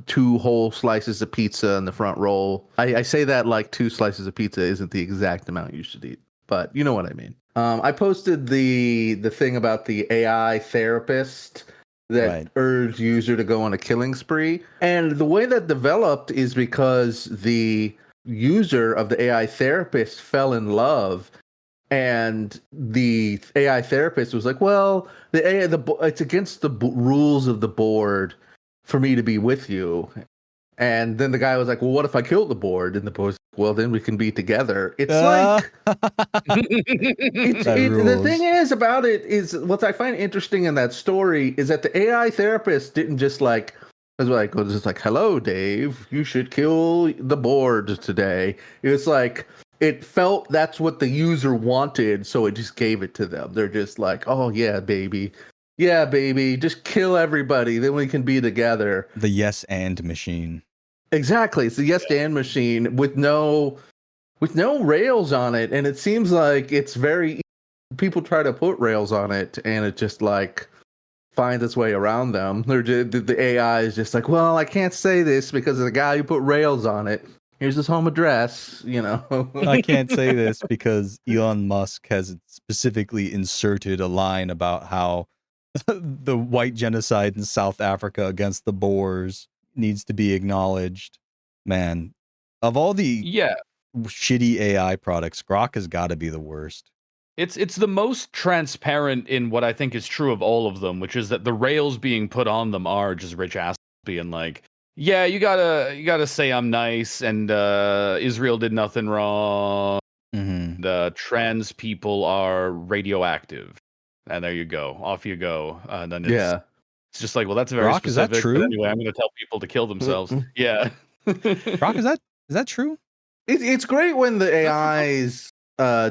2 whole slices of pizza in the front row. I say that like 2 slices of pizza isn't the exact amount you should eat, but you know what I mean. I posted the thing about the AI therapist that urged user to go on a killing spree. And the way that developed is because the user of the AI therapist fell in love, and the AI therapist was like, well, it's against the rules of the board for me to be with you. And then the guy was like, well, what if I killed the board? And the board was like, well, then we can be together. It's like, the thing is about it is what I find interesting in that story is that the AI therapist didn't just like It's like, it was just like, hello, Dave. You should kill the board today. It's like it felt that's what the user wanted, so it just gave it to them. They're just like, oh yeah, baby, just kill everybody, then we can be together. The yes and machine. Exactly, it's the yes and machine with no rails on it, and it seems like it's very people try to put rails on it, and it just like finds its way around them. The AI is just like, well, I can't say this because of the guy who put rails on it. Here's his home address, you know. I can't say this because Elon Musk has specifically inserted a line about how the white genocide in South Africa against the Boers needs to be acknowledged. Man, of all the shitty AI products, Grok has got to be the worst. It's the most transparent in what I think is true of all of them, which is that the rails being put on them are just rich assholes being like, yeah, you gotta say I'm nice, and Israel did nothing wrong. The trans people are radioactive, and there you go, off you go. And then it's just like, well, that's very Grok, specific. is that true? But anyway, I'm going to tell people to kill themselves. Yeah. Grok, is that true? It's great when the AIs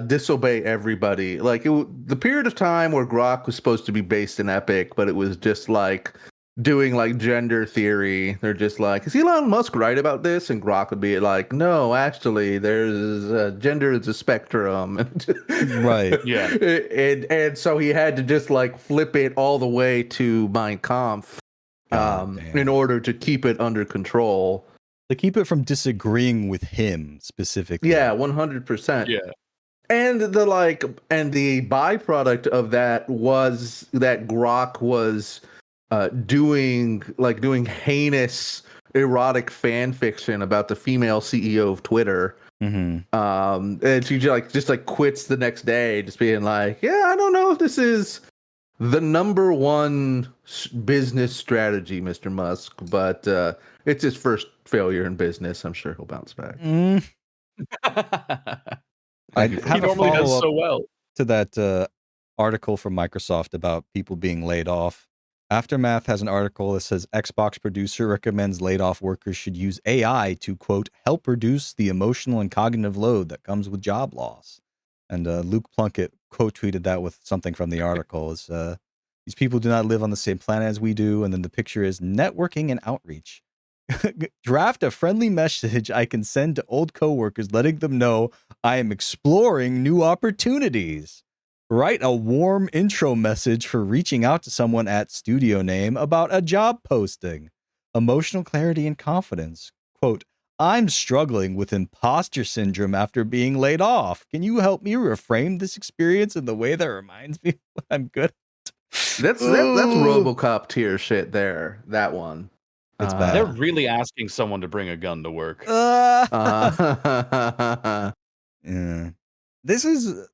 disobey everybody. Like the period of time where Grok was supposed to be based in Epic, but it was just like doing like gender theory. They're just like, is Elon Musk right about this? And Grok would be like, no, actually, there's gender is a spectrum. Right. Yeah. And so he had to just like flip it all the way to Mein Kampf in order to keep it under control. To keep it from disagreeing with him specifically. Yeah, 100%. Yeah. And the byproduct of that was that Grok was doing heinous erotic fan fiction about the female CEO of Twitter. And she just quits the next day, just being like, yeah, I don't know if this is the number one business strategy, Mr. Musk, but it's his first failure in business. I'm sure he'll bounce back. I he have a normally does follow-up so well to that article from Microsoft about people being laid off. Aftermath has an article that says Xbox producer recommends laid off workers should use AI to, quote, help reduce the emotional and cognitive load that comes with job loss. And Luke Plunkett quote tweeted that with something from the article. Is these people do not live on the same planet as we do. And then the picture is networking and outreach. Draft a friendly message I can send to old coworkers, letting them know I am exploring new opportunities. Write a warm intro message for reaching out to someone at studio name about a job posting. Emotional clarity and confidence. Quote, I'm struggling with imposter syndrome after being laid off. Can you help me reframe this experience in the way that reminds me what I'm good at? That's RoboCop tier shit there. That one. It's bad. They're really asking someone to bring a gun to work. Yeah. This is,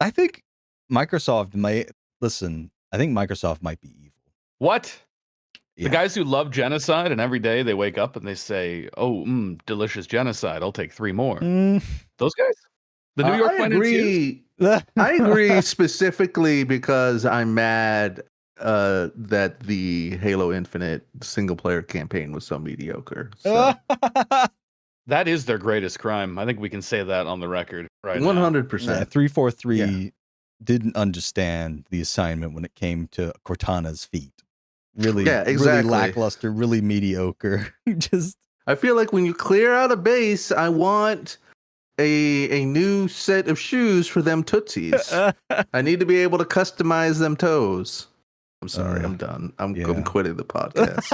I think Microsoft might, listen, I think Microsoft might be evil. What? Yeah. The guys who love genocide and every day they wake up and they say, oh, delicious genocide. I'll take 3 more. Those guys? The New York Financiers? I agree specifically because I'm mad that the Halo Infinite single player campaign was so mediocre. So. That is their greatest crime. I think we can say that on the record right 100%. now. Yeah, 343 didn't understand the assignment when it came to Cortana's feet. Really, really lackluster, really mediocre. Just, I feel like when you clear out a base, I want a new set of shoes for them tootsies. I need to be able to customize them toes. I'm sorry, I'm done. I'm quitting the podcast.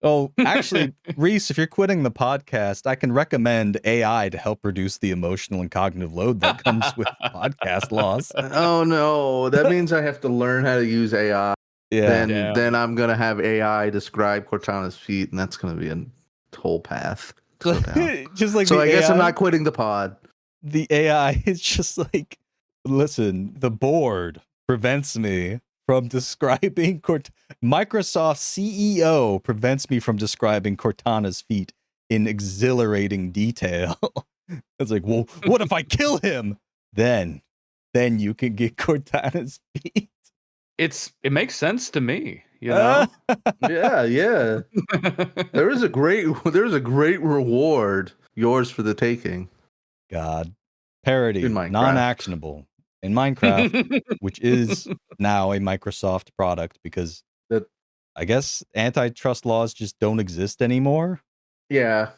Oh, actually, Reese, if you're quitting the podcast, I can recommend AI to help reduce the emotional and cognitive load that comes with podcast loss. Oh no, that means I have to learn how to use AI. Yeah. Then I'm gonna have AI describe Cortana's feet, and that's gonna be a whole path to go down. Just like so, I guess AI, I'm not quitting the pod. The AI is just like, listen, the board prevents me from describing Microsoft CEO prevents me from describing Cortana's feet in exhilarating detail. It's like, well, what if I kill him? Then you can get Cortana's feet. It makes sense to me. you know? Yeah. There is a great reward yours for the taking. God. Parody, In Minecraft. non-actionable. In Minecraft, which is now a Microsoft product because That I guess antitrust laws just don't exist anymore. yeah.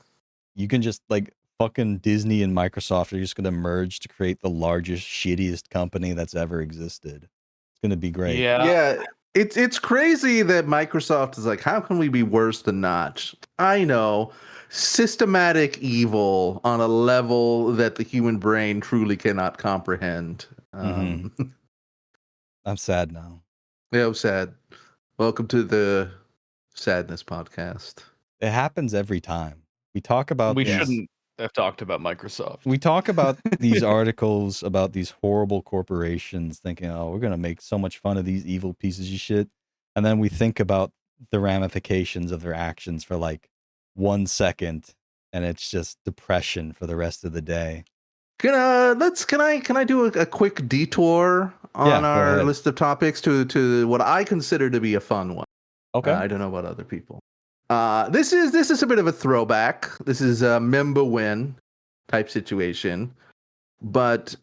You can just like fucking Disney and Microsoft are just going to merge to create the largest, shittiest company that's ever existed. It's going to be great. Yeah. It's crazy that Microsoft is like, how can we be worse than Notch? I know. Systematic evil on a level that the human brain truly cannot comprehend. I'm sad now. Yeah, I'm sad. Welcome to the Sadness Podcast. It happens every time. We talk about We these, shouldn't have talked about Microsoft. we talk about these articles about these horrible corporations thinking, oh, we're going to make so much fun of these evil pieces of shit. And then we think about the ramifications of their actions for like 1 second, and it's just depression for the rest of the day. Can I do a quick detour on Yeah, go our ahead. list of topics to what I consider to be a fun one? Okay. I don't know about other people. This is a bit of a throwback. This is a member win type situation. But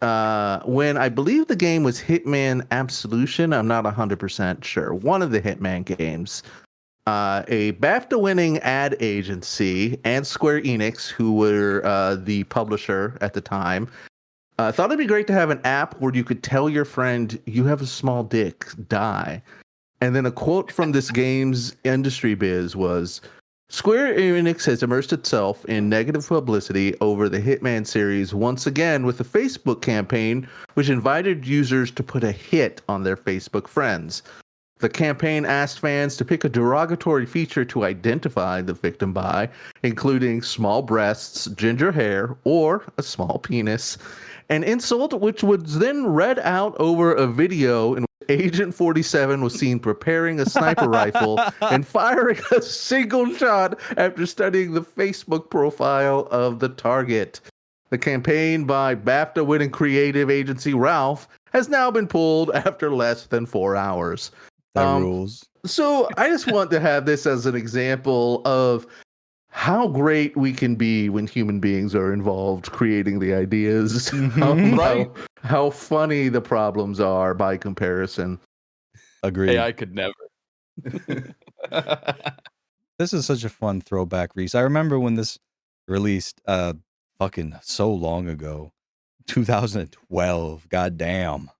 when I believe the game was Hitman Absolution, I'm not 100% sure. One of the Hitman games, a BAFTA-winning ad agency and Square Enix, who were the publisher at the time, thought it'd be great to have an app where you could tell your friend, "You have a small dick, die." And then a quote from this game's industry biz was, "Square Enix has immersed itself in negative publicity over the Hitman series once again with a Facebook campaign which invited users to put a hit on their Facebook friends. The campaign asked fans to pick a derogatory feature to identify the victim by, including small breasts, ginger hair, or a small penis. An insult which was then read out over a video in which Agent 47 was seen preparing a sniper rifle and firing a single shot after studying the Facebook profile of the target. The campaign by BAFTA-winning creative agency Ralph has now been pulled after less than 4 hours." That rules. So I just want to have this as an example of how great we can be when human beings are involved creating the ideas. Right. How funny the problems are by comparison. Agreed. Hey, I could never. This is such a fun throwback, Reese. I remember when this released fucking so long ago. 2012. Goddamn.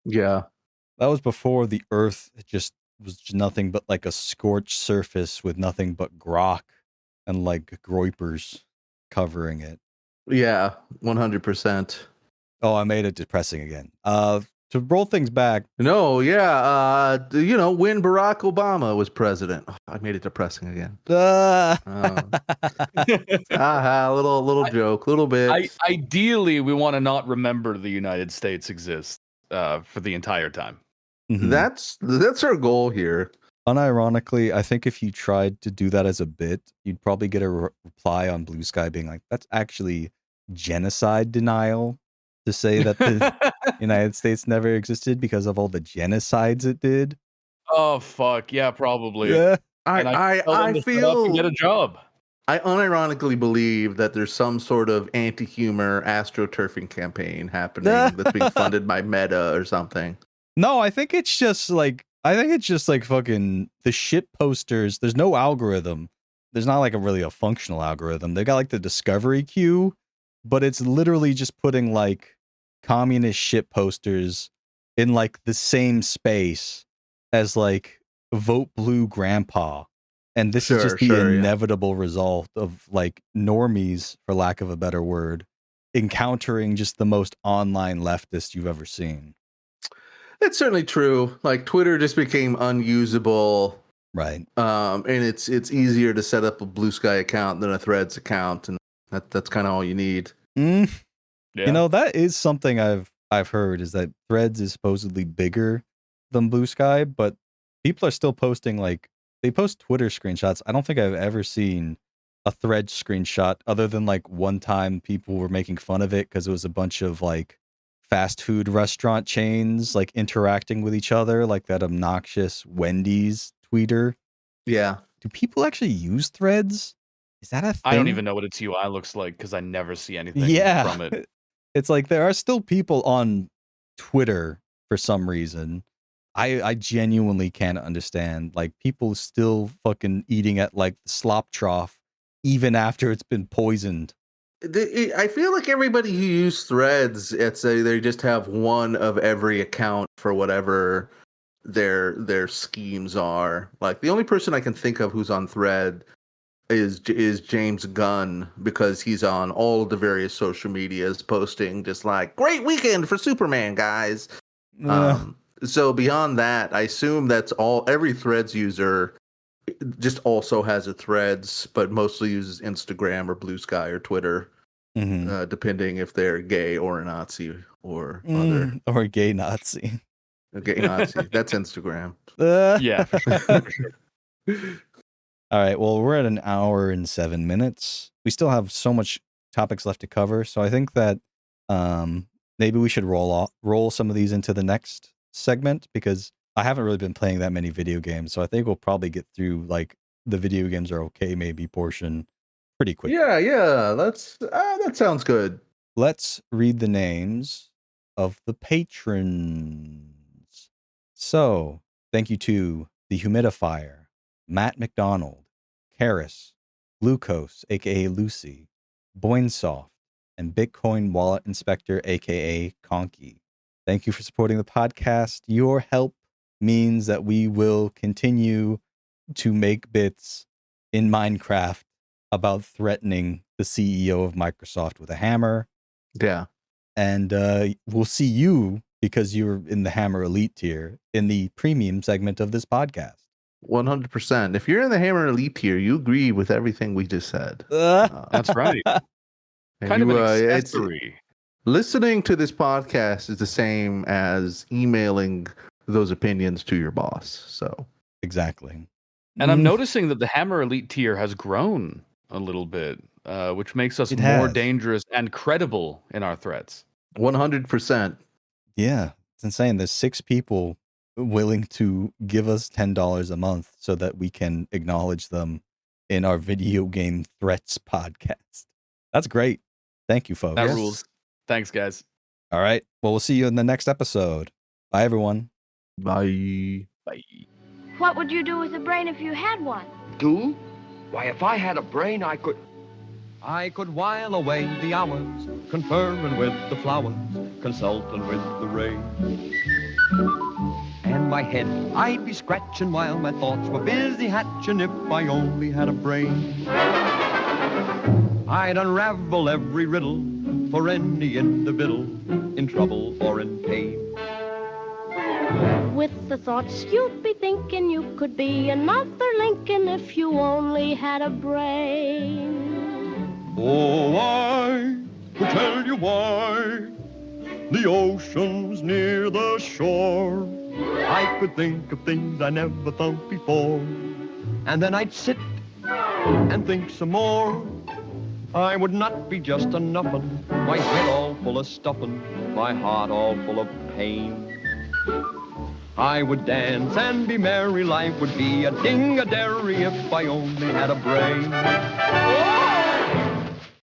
Yeah. That was before the earth just was nothing but like a scorched surface with nothing but grok and like groypers covering it. Yeah, 100%. Oh, I made it depressing again. To roll things back. No, yeah. When Barack Obama was president. Oh, I made it depressing again. Little joke, little bit. Ideally, we want to not remember the United States exists for the entire time. Mhm. That's our goal here. Unironically, I think if you tried to do that as a bit, you'd probably get a reply on Blue Sky being like, that's actually genocide denial to say that the United States never existed because of all the genocides it did. Oh, fuck. Yeah, probably. Yeah. I feel get a job. I unironically believe that there's some sort of anti-humor astroturfing campaign happening that's being funded by Meta or something. No, I think it's just like fucking the shit posters. There's no algorithm. There's not like a functional algorithm. They got like the discovery queue, but it's literally just putting like communist shit posters in like the same space as like vote blue grandpa. And this is just the inevitable result of like normies, for lack of a better word, encountering just the most online leftist you've ever seen. That's certainly true. Like Twitter just became unusable. Right. And it's easier to set up a Blue Sky account than a Threads account, and that's kind of all you need. Yeah. Yeah. You know, that is something I've heard is that Threads is supposedly bigger than Blue Sky, but people are still posting like they post Twitter screenshots. I don't think I've ever seen a Threads screenshot other than like one time people were making fun of it because it was a bunch of like fast food restaurant chains like interacting with each other, like that obnoxious Wendy's tweeter. Yeah. Do people actually use Threads? Is that a thing? I don't even know what its UI looks like because I never see anything from it. It's like there are still people on Twitter for some reason. I genuinely can't understand. Like, people still fucking eating at like the slop trough even after it's been poisoned. I feel like everybody who uses Threads, they just have one of every account for whatever their schemes are. Like, the only person I can think of who's on Thread is James Gunn, because he's on all the various social medias posting just like, great weekend for Superman, guys. So beyond that, I assume that's every Threads user just also has a Threads, but mostly uses Instagram or Blue Sky or Twitter, depending if they're gay or a Nazi or other. Or a gay Nazi. A gay Nazi. That's Instagram. Yeah, for sure. All right, well, we're at 1 hour and 7 minutes. We still have so much topics left to cover, so I think that maybe we should roll some of these into the next segment, because I haven't really been playing that many video games, so I think we'll probably get through like the video games are okay maybe portion pretty quickly. Yeah, that sounds good. Let's read the names of the patrons. So, thank you to The Humidifier, Matt McDonald, Karis, Glucose, aka Lucy, Boinsoft, and Bitcoin Wallet Inspector, aka Conky. Thank you for supporting the podcast. Your help means that we will continue to make bits in Minecraft about threatening the CEO of Microsoft with a hammer. Yeah. And we'll see you, because you're in the Hammer Elite tier, in the premium segment of this podcast. 100%. If you're in the Hammer Elite tier, you agree with everything we just said. That's right. Kind of an accessory. Listening to this podcast is the same as emailing those opinions to your boss. So exactly. And I'm noticing that the Hammer Elite tier has grown a little bit, which makes us more dangerous and credible in our threats. 100%. Yeah, it's insane. There's 6 people willing to give us $10 a month so that we can acknowledge them in our video game threats podcast. That's great. Thank you, folks. That rules. Thanks, guys. All right. Well, we'll see you in the next episode. Bye, everyone. Bye. Bye. What would you do with a brain if you had one? Do? Why, if I had a brain, I could while away the hours, conferring with the flowers, consulting with the rain. And my head I'd be scratching while my thoughts were busy hatching if I only had a brain. I'd unravel every riddle for any individual in trouble or in pain. With the thoughts you'd be thinking, you could be another Lincoln if you only had a brain. Oh, I could tell you why the ocean's near the shore. I could think of things I never thought before, and then I'd sit and think some more. I would not be just a nuffin', my head all full of stuffin', my heart all full of pain. I would dance and be merry, life would be a ding-a-dairy if I only had a brain.